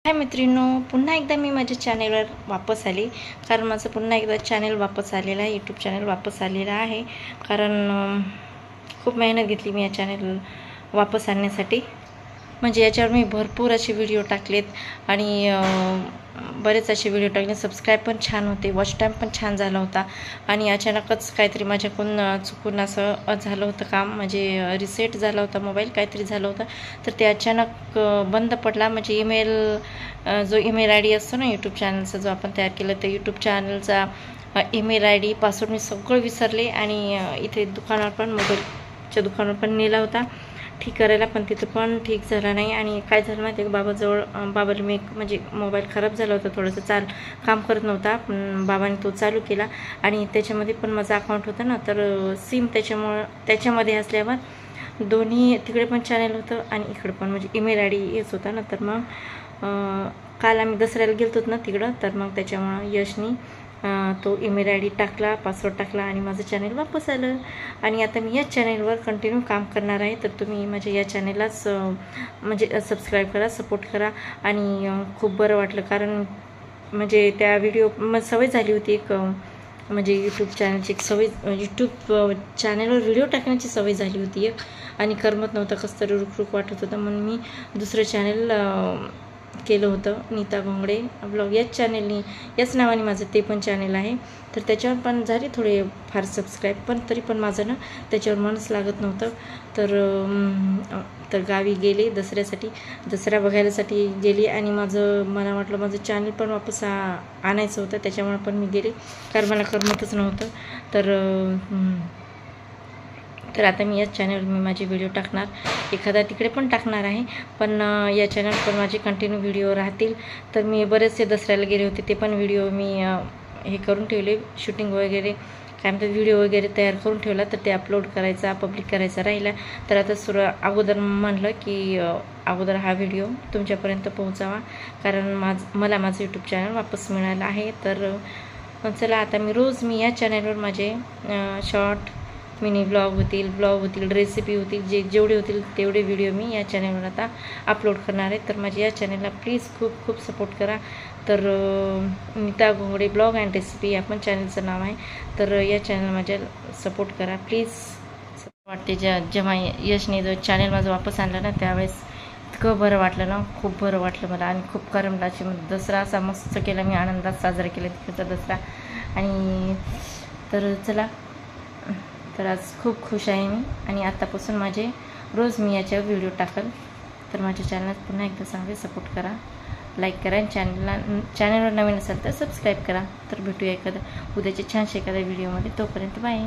हाय मैत्रिणींनो, पुन्हा एकदा मी माझ्या चॅनेलवर वापस आले. कारण माझं पुन्हा एकदा चॅनल वापस आलेलं आहे, यूट्यूब चॅनल वापस आलेलं आहे. कारण खूप मेहनत घेतली मी या चॅनल वापस आणण्यासाठी. म्हणजे याच्यावर मी भरपूर असे व्हिडिओ टाकलेत आणि बरेच असे व्हिडिओ टाकले. सबस्क्राईब पण छान होते, वॉच टाईम पण छान झाला होता. आणि अचानकच काहीतरी माझ्याकडून चुकून असं झालं होतं काम, म्हणजे रिसेट झाला होता मोबाईल, काहीतरी झालं होतं. तर ते अचानक बंद पडला. म्हणजे जो ईमेल आय डी असतो ना यूट्यूब चॅनलचा, जो आपण तयार केला, तर यूट्यूब चॅनलचा ईमेल आय डी पासवर्ड मी सगळं विसरले. आणि इथे दुकानावर पण, मोबाईलच्या दुकानावर पण नेला होता ठीक करायला, पण तिथं पण ठीक झालं नाही. आणि काय झालं माहिती आहे का, बाबाला मी म्हणजे मोबाईल खराब झाला होता, थोडंसं काम करत नव्हता, पण बाबाने तो चालू केला. आणि त्याच्यामध्ये पण माझं अकाउंट होतं ना, तर सिम त्याच्यामध्ये असल्यावर दोन्ही तिकडे पण चॅनल होतं आणि इकडे पण, म्हणजे ईमेल आय डी हेच होता ना. तर मग काल आम्ही दसऱ्याला गेलतो ना तिकडं, तर मग त्याच्यामुळं यशनी तो ईमेल आय डी टाकला, पासवर्ड टाकला आणि माझं चॅनल वापस आलं. आणि आता मी या चॅनलवर कंटिन्यू काम करणार आहे. तर तुम्ही माझ्या या चॅनललाच म्हणजे सबस्क्राईब करा, सपोर्ट करा. आणि खूप बरं वाटलं, कारण म्हणजे त्या सवय झाली होती एक, म्हणजे यूट्यूब चॅनलची एक सवय, यूट्यूब चॅनलवर व्हिडिओ टाकण्याची सवय झाली होती एक, आणि करमत नव्हतं, कसं तरी रुखरुख वाटत होतं. म्हणून मी दुसरं चॅनल केलं होतं, नीता घोंगडे ब्लॉग. याच नावाने माझं ते पण चॅनल आहे. तर त्याच्यावर पण झाले थोडे फार सबस्क्राईब, पण तरी पण माझं ना त्याच्यावर मनच लागत नव्हतं. तर गावी गेले दसरा बघायलासाठी गेली. आणि मला वाटलं माझं चॅनल पण वापस आणायचं होतं, त्याच्यामुळे पण मी गेले, कारण मला करमतच नव्हतं. तर आता मी याच चॅनलवर माझे व्हिडिओ टाकणार, एखादा तिकडे पण टाकणार आहे, पण या चॅनल पण माझे कंटिन्यू व्हिडिओ राहतील. तर मी बरेचसे दसऱ्याला गेले होते, ते पण व्हिडिओ मी हे करून ठेवले, शूटिंग वगैरे काय म्हणतात, व्हिडिओ वगैरे तयार करून ठेवला. तर ते अपलोड करायचा, पब्लिक करायचा राहिला. तर आता अगोदर म्हणलं की अगोदर हा व्हिडिओ तुमच्यापर्यंत पोहोचावा, कारण मला माझं यूट्यूब चॅनल वापस मिळालं आहे. तर चला, आता मी या चॅनलवर माझे शॉर्ट, मिनी ब्लॉग होतील, रेसिपी होतील, जेवढे होतील तेवढे व्हिडिओ मी या चॅनलवर आता अपलोड करणार आहे. तर माझ्या या चॅनलला प्लीज खूप खूप सपोर्ट करा. तर नीता घोंगडे ब्लॉग अँड रेसिपी या पण चॅनलचं नाव आहे. तर या चॅनल माझ्या सपोर्ट करा प्लीज. वाटते जेव्हा यशने जो चॅनल माझं वापस आणलं ना, त्यावेळेस इतकं बरं वाटलं ना, खूप बरं वाटलं मला, आणि खूप करमलाची. दसरा असा मस्त केला मी, आनंदात साजरा केला तिकडचा दसरा. आणि तर चला, तर आज खूप खुश आहे मी. आणि आतापासून रोज मी याच्यावर व्हिडिओ टाकल. तर माझ्या चॅनलला पुन्हा एकदा सांगते, सपोर्ट करा, लाईक करा, आणि चॅनलवर नवीन असेल तर सबस्क्राईब करा. तर भेटूया उद्याच्या छानशा एखाद्या व्हिडिओमध्ये. तोपर्यंत बाय.